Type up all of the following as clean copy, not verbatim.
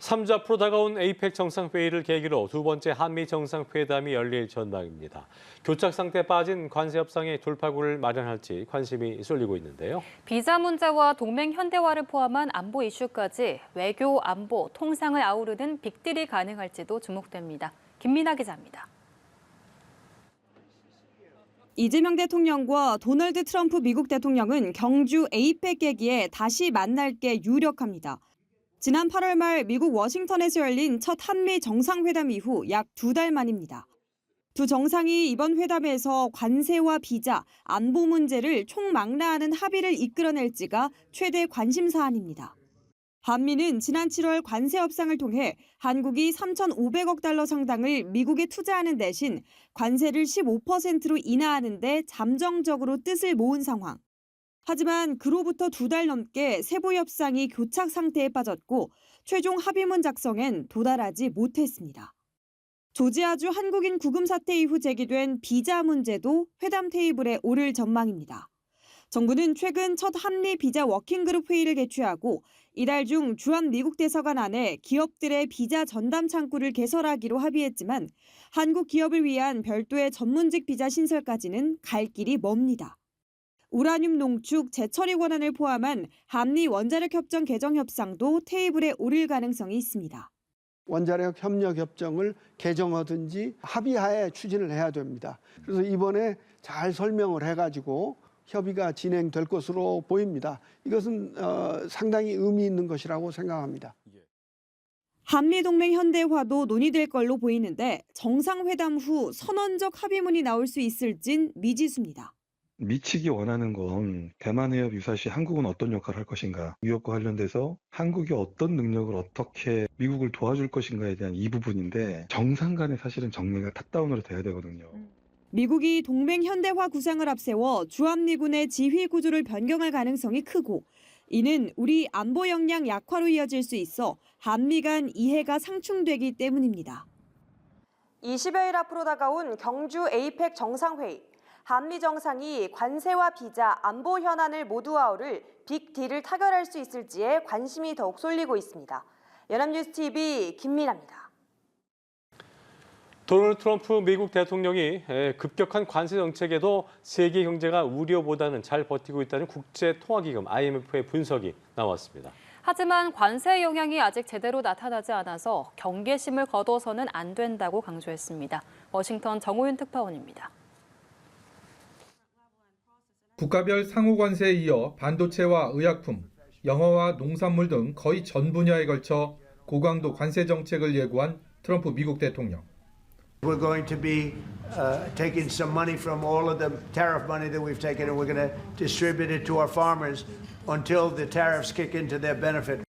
3주 앞으로 다가온 에이펙 정상회의를 계기로 두 번째 한미 정상회담이 열릴 전망입니다. 교착 상태에 빠진 관세 협상의 돌파구를 마련할지 관심이 쏠리고 있는데요. 비자 문제와 동맹 현대화를 포함한 안보 이슈까지 외교, 안보, 통상을 아우르는 빅딜이 가능할지도 주목됩니다. 김민아 기자입니다. 이재명 대통령과 도널드 트럼프 미국 대통령은 경주 에이펙 계기에 다시 만날 게 유력합니다. 지난 8월 말 미국 워싱턴에서 열린 첫 한미 정상회담 이후 약 2달 만입니다. 두 정상이 이번 회담에서 관세와 비자, 안보 문제를 총망라하는 합의를 이끌어낼지가 최대 관심 사안입니다. 한미는 지난 7월 관세 협상을 통해 한국이 3,500억 달러 상당을 미국에 투자하는 대신 관세를 15%로 인하하는 데 잠정적으로 뜻을 모은 상황. 하지만 그로부터 2달 넘게 세부 협상이 교착 상태에 빠졌고 최종 합의문 작성엔 도달하지 못했습니다. 조지아주 한국인 구금 사태 이후 제기된 비자 문제도 회담 테이블에 오를 전망입니다. 정부는 최근 첫 한미 비자 워킹그룹 회의를 개최하고 이달 중 주한 미국 대사관 안에 기업들의 비자 전담 창구를 개설하기로 합의했지만 한국 기업을 위한 별도의 전문직 비자 신설까지는 갈 길이 멉니다. 우라늄 농축, 재처리 권한을 포함한 한미 원자력 협정 개정 협상도 테이블에 오를 가능성이 있습니다. 원자력 협력 협정을 개정하든지 합의하에 추진을 해야 됩니다. 그래서 이번에 잘 설명을 해가지고 협의가 진행될 것으로 보입니다. 이것은 상당히 의미 있는 것이라고 생각합니다. 한미동맹 현대화도 논의될 걸로 보이는데 정상회담 후 선언적 합의문이 나올 수 있을진 미지수입니다. 미치기 원하는 건 대만 해협 유사시 한국은 어떤 역할을 할 것인가, 무역과 관련돼서 한국이 어떤 능력을 어떻게 미국을 도와줄 것인가에 대한 이 부분인데 정상 간에 사실은 정리가 탑다운으로 돼야 되거든요. 미국이 동맹 현대화 구상을 앞세워 주한미군의 지휘 구조를 변경할 가능성이 크고 이는 우리 안보 역량 약화로 이어질 수 있어 한미 간 이해가 상충되기 때문입니다. 20여일 앞으로 다가온 경주 에이펙 정상회의. 한미 정상이 관세와 비자, 안보 현안을 모두 아우를 빅딜을 타결할 수 있을지에 관심이 더욱 쏠리고 있습니다. 연합뉴스TV 김민아입니다. 도널드 트럼프 미국 대통령이 급격한 관세 정책에도 세계 경제가 우려보다는 잘 버티고 있다는 국제통화기금 IMF의 분석이 나왔습니다. 하지만 관세 영향이 아직 제대로 나타나지 않아서 경계심을 거둬서는 안 된다고 강조했습니다. 워싱턴 정호윤 특파원입니다. 국가별 상호 관세에 이어 반도체와 의약품, 영어와 농산물 등 거의 전 분야에 걸쳐 고강도 관세 정책을 예고한 트럼프 미국 대통령. We're going to be taking some money from all of the tariff money that we've taken and we're going to distribute it to our farmers until the tariffs kick into their benefit.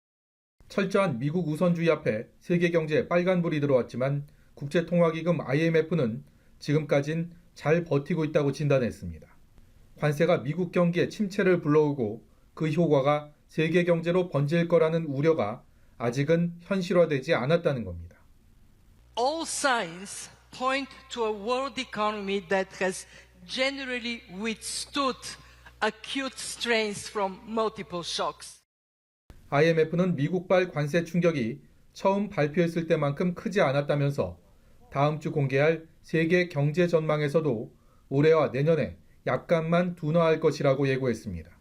철저한 미국 우선주의 앞에 세계 경제에 빨간불이 들어왔지만 국제통화기금 IMF는 지금까진 잘 버티고 있다고 진단했습니다. 관세가 미국 경기에 침체를 불러오고 그 효과가 세계 경제로 번질 거라는 우려가 아직은 현실화되지 않았다는 겁니다. All signs point to a world economy that has generally withstood acute strains from multiple shocks. IMF는 미국발 관세 충격이 처음 발표했을 때만큼 크지 않았다면서 다음 주 공개할 세계 경제 전망에서도 올해와 내년에 약간만 둔화할 것이라고 예고했습니다.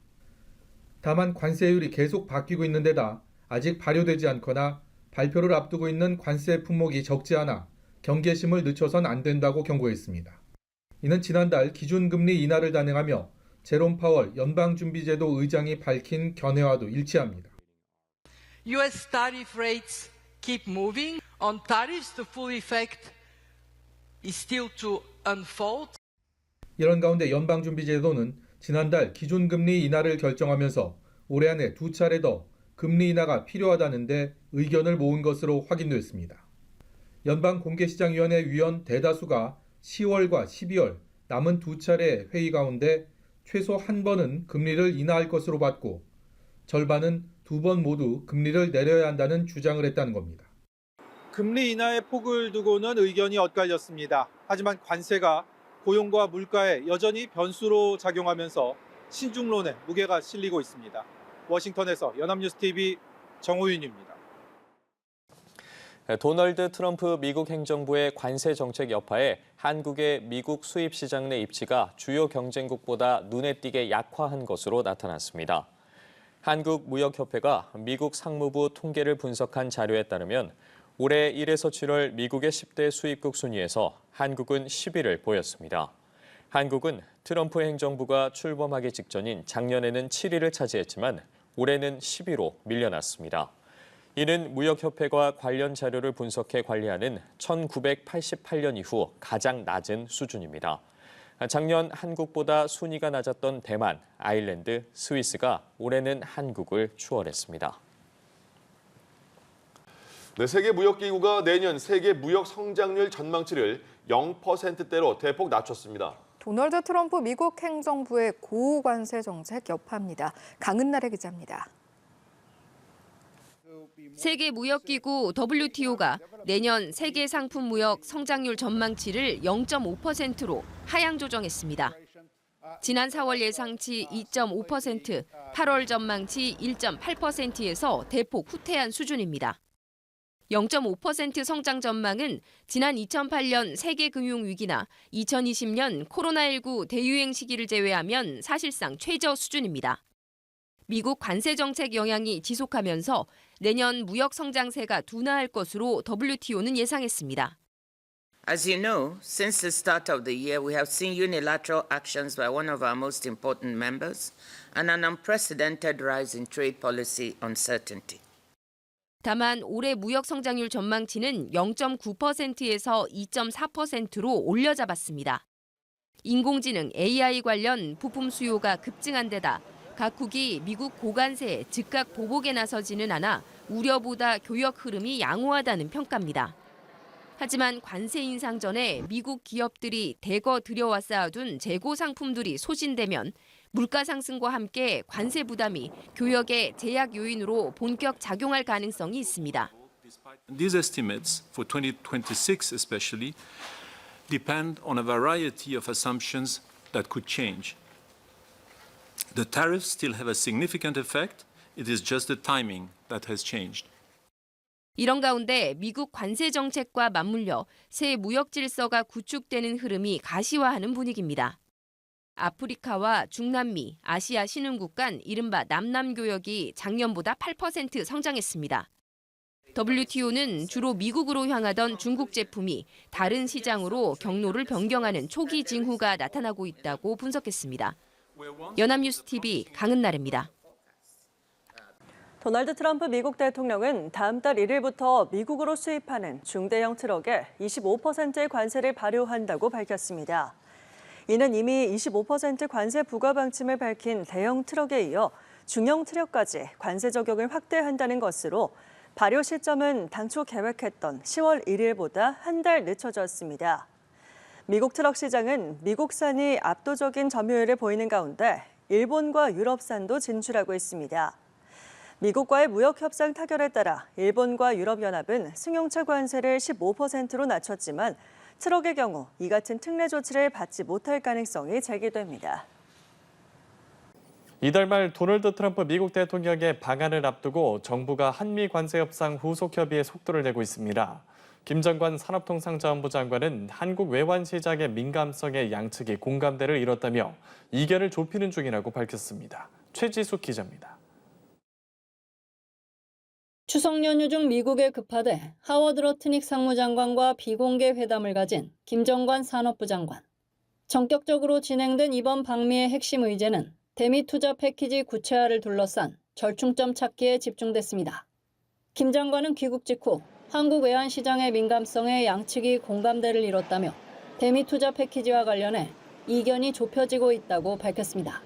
다만 관세율이 계속 바뀌고 있는 데다 아직 발효되지 않거나 발표를 앞두고 있는 관세 품목이 적지 않아 경계심을 늦춰선 안 된다고 경고했습니다. 이는 지난달 기준금리 인하를 단행하며 제롬 파월 연방준비제도 의장이 밝힌 견해와도 일치합니다. US tariff rates keep moving. On tariffs, the full effect is still to unfold. 이런 가운데 연방준비제도는 지난달 기준금리 인하를 결정하면서 올해 안에 2차례 더 금리 인하가 필요하다는데 의견을 모은 것으로 확인됐습니다. 연방공개시장위원회 위원 대다수가 10월과 12월 남은 2차례 회의 가운데 최소 한 번은 금리를 인하할 것으로 봤고 절반은 2번 모두 금리를 내려야 한다는 주장을 했다는 겁니다. 금리 인하의 폭을 두고는 의견이 엇갈렸습니다. 하지만 관세가 고용과 물가에 여전히 변수로 작용하면서 신중론에 무게가 실리고 있습니다. 워싱턴에서 연합뉴스TV 정호윤입니다. 도널드 트럼프 미국 행정부의 관세 정책 여파에 한국의 미국 수입 시장 내 입지가 주요 경쟁국보다 눈에 띄게 약화한 것으로 나타났습니다. 한국무역협회가 미국 상무부 통계를 분석한 자료에 따르면 올해 1에서 7월 미국의 10대 수입국 순위에서 한국은 10위를 보였습니다. 한국은 트럼프 행정부가 출범하기 직전인 작년에는 7위를 차지했지만 올해는 10위로 밀려났습니다. 이는 무역협회가 관련 자료를 분석해 관리하는 1988년 이후 가장 낮은 수준입니다. 작년 한국보다 순위가 낮았던 대만, 아일랜드, 스위스가 올해는 한국을 추월했습니다. 네, 세계무역기구가 내년 세계 무역 성장률 전망치를 0%대로 대폭 낮췄습니다. 도널드 트럼프 미국 행정부의 고관세 정책 여파입니다. 강은나래 기자입니다. 세계무역기구 WTO가 내년 세계 상품 무역 성장률 전망치를 0.5%로 하향 조정했습니다. 지난 4월 예상치 2.5%, 8월 전망치 1.8%에서 대폭 후퇴한 수준입니다. 0.5% 성장 전망은 지난 2008년 세계 금융 위기나 2020년 코로나19 대유행 시기를 제외하면 사실상 최저 수준입니다. 미국 관세 정책 영향이 지속하면서 내년 무역 성장세가 둔화할 것으로 WTO는 예상했습니다. As you know, since the start of the year, we have seen unilateral actions by one of our most important members and an unprecedented rise in trade policy uncertainty. 다만 올해 무역 성장률 전망치는 0.9%에서 2.4%로 올려잡았습니다. 인공지능 AI 관련 부품 수요가 급증한 데다 각국이 미국 고관세에 즉각 보복에 나서지는 않아 우려보다 교역 흐름이 양호하다는 평가입니다. 하지만 관세 인상 전에 미국 기업들이 대거 들여와 쌓아둔 재고 상품들이 소진되면 물가 상승과 함께 관세 부담이 교역의 제약 요인으로 본격 작용할 가능성이 있습니다. These estimates for 2026 especially depend on a variety of assumptions that could change. The tariffs still have a significant effect. It is just the timing that has changed. 이런 가운데 미국 관세 정책과 맞물려 새 무역 질서가 구축되는 흐름이 가시화하는 분위기입니다. 아프리카와 중남미, 아시아 신흥국 간 이른바 남남교역이 작년보다 8% 성장했습니다. WTO는 주로 미국으로 향하던 중국 제품이 다른 시장으로 경로를 변경하는 초기 징후가 나타나고 있다고 분석했습니다. 연합뉴스TV 강은나래입니다. 도널드 트럼프 미국 대통령은 다음 달 1일부터 미국으로 수입하는 중대형 트럭에 25%의 관세를 발효한다고 밝혔습니다. 이는 이미 25% 관세 부과 방침을 밝힌 대형 트럭에 이어 중형 트럭까지 관세 적용을 확대한다는 것으로 발효 시점은 당초 계획했던 10월 1일보다 한 달 늦춰졌습니다. 미국 트럭 시장은 미국산이 압도적인 점유율을 보이는 가운데 일본과 유럽산도 진출하고 있습니다. 미국과의 무역 협상 타결에 따라 일본과 유럽연합은 승용차 관세를 15%로 낮췄지만 트럭의 경우 이 같은 특례 조치를 받지 못할 가능성이 제기됩니다. 이달 말 도널드 트럼프 미국 대통령의 방한을 앞두고 정부가 한미 관세 협상 후속 협의에 속도를 내고 있습니다. 김정관 산업통상자원부 장관은 한국 외환 시장의 민감성에 양측이 공감대를 이뤘다며 이견을 좁히는 중이라고 밝혔습니다. 최지숙 기자입니다. 추석 연휴 중 미국에 급파돼 하워드 러트닉 상무장관과 비공개 회담을 가진 김정관 산업부 장관. 전격적으로 진행된 이번 방미의 핵심 의제는 대미 투자 패키지 구체화를 둘러싼 절충점 찾기에 집중됐습니다. 김 장관은 귀국 직후 한국 외환 시장의 민감성에 양측이 공감대를 이뤘다며 대미 투자 패키지와 관련해 이견이 좁혀지고 있다고 밝혔습니다.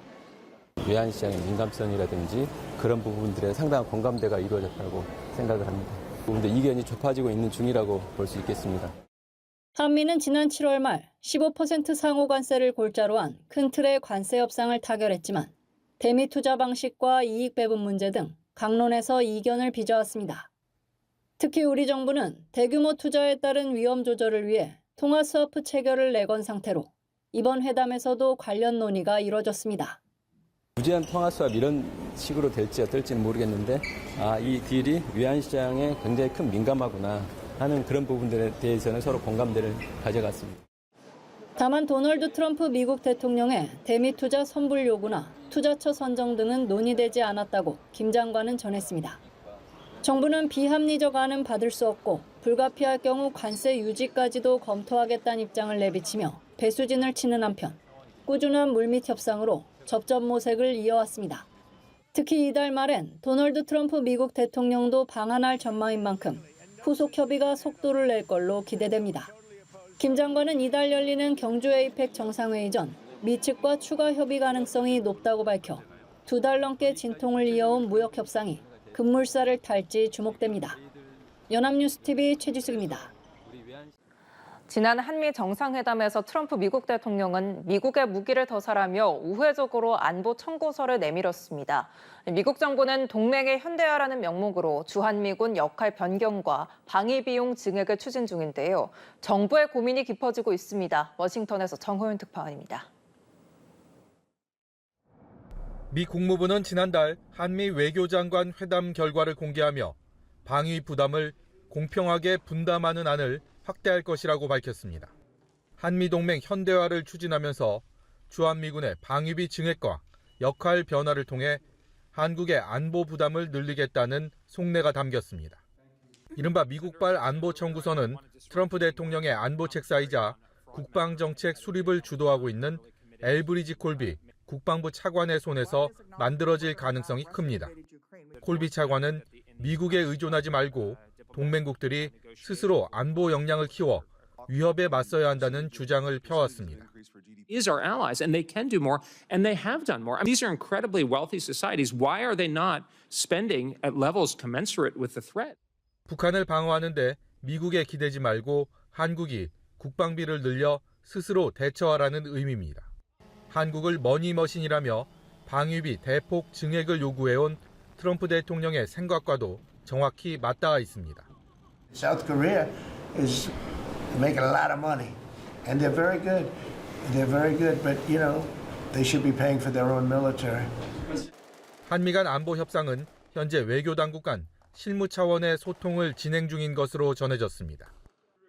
외환 시장의 민감성이라든지 그런 부분들에 상당한 공감대가 이루어졌다고 생각을 합니다. 그런데 이견이 좁아지고 있는 중이라고 볼 수 있겠습니다. 한미는 지난 7월 말 15% 상호 관세를 골자로 한 큰 틀의 관세 협상을 타결했지만 대미 투자 방식과 이익 배분 문제 등 강론에서 이견을 빚어왔습니다. 특히 우리 정부는 대규모 투자에 따른 위험 조절을 위해 통화 스와프 체결을 내건 상태로 이번 회담에서도 관련 논의가 이뤄졌습니다. 무제한 통화 수합 이런 식으로 될지 어떨지는 모르겠는데 이 딜이 외환 시장에 굉장히 큰 민감하구나. 하는 그런 부분들에 대해서는 서로 공감대를 가져갔습니다. 다만 도널드 트럼프 미국 대통령의 대미 투자 선불 요구나 투자처 선정 등은 논의되지 않았다고 김 장관은 전했습니다. 정부는 비합리적 안은 받을 수 없고 불가피할 경우 관세 유지까지도 검토하겠다는 입장을 내비치며 배수진을 치는 한편 꾸준한 물밑 협상으로 접점 모색을 이어왔습니다. 특히 이달 말엔 도널드 트럼프 미국 대통령도 방한할 전망인 만큼 후속 협의가 속도를 낼 걸로 기대됩니다. 김 장관은 이달 열리는 경주 에이펙 정상회의 전 미 측과 추가 협의 가능성이 높다고 밝혀 2달 넘게 진통을 이어온 무역 협상이 급물살을 탈지 주목됩니다. 연합뉴스TV 최지숙입니다. 지난 한미 정상회담에서 트럼프 미국 대통령은 미국의 무기를 더살하며 우회적으로 안보 청구서를 내밀었습니다. 미국 정부는 동맹의 현대화라는 명목으로 주한미군 역할 변경과 방위 비용 증액을 추진 중인데요. 정부의 고민이 깊어지고 있습니다. 워싱턴에서 정호윤 특파원입니다. 미 국무부는 지난달 한미 외교장관 회담 결과를 공개하며 방위 부담을 공평하게 분담하는 안을 확대할 것이라고 밝혔습니다. 한미 동맹 현대화를 추진하면서 주한미군의 방위비 증액과 역할 변화를 통해 한국의 안보 부담을 늘리겠다는 속내가 담겼습니다. 이른바 미국발 안보 청구서는 트럼프 대통령의 안보 책사이자 국방정책 수립을 주도하고 있는 엘브리지 콜비 국방부 차관의 손에서 만들어질 가능성이 큽니다. 콜비 차관은 미국에 의존하지 말고 동맹국들이 스스로 안보 역량을 키워 위협에 맞서야 한다는 주장을 펴왔습니다. These are allies, and they can do more, and they have done more. I mean, these are incredibly wealthy societies. Why are they not spending at levels commensurate with the threat? 북한을 방어하는 데 미국에 기대지 말고 한국이 국방비를 늘려 스스로 대처하라는 의미입니다. 한국을 머니머신이라며 방위비 대폭 증액을 요구해온 트럼프 대통령의 생각과도 정확히 맞닿아 있습니다. South Korea is making a lot of money, and they're very good. They're very good, but you know, they should be paying for their own military. 한미 간 안보 협상은 현재 외교 당국 간 실무 차원의 소통을 진행 중인 것으로 전해졌습니다.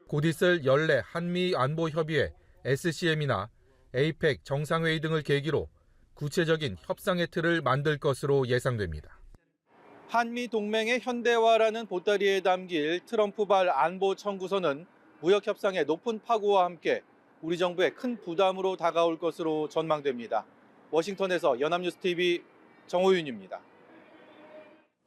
곧 있을 연례 한미 안보 협의회 SCM이나 에이펙 정상회의 등을 계기로 구체적인 협상의 틀을 만들 것으로 예상됩니다. 한미 동맹의 현대화라는 보따리에 담길 트럼프발 안보 청구서는 무역 협상의 높은 파고와 함께 우리 정부의 큰 부담으로 다가올 것으로 전망됩니다. 워싱턴에서 연합뉴스TV 정호윤입니다.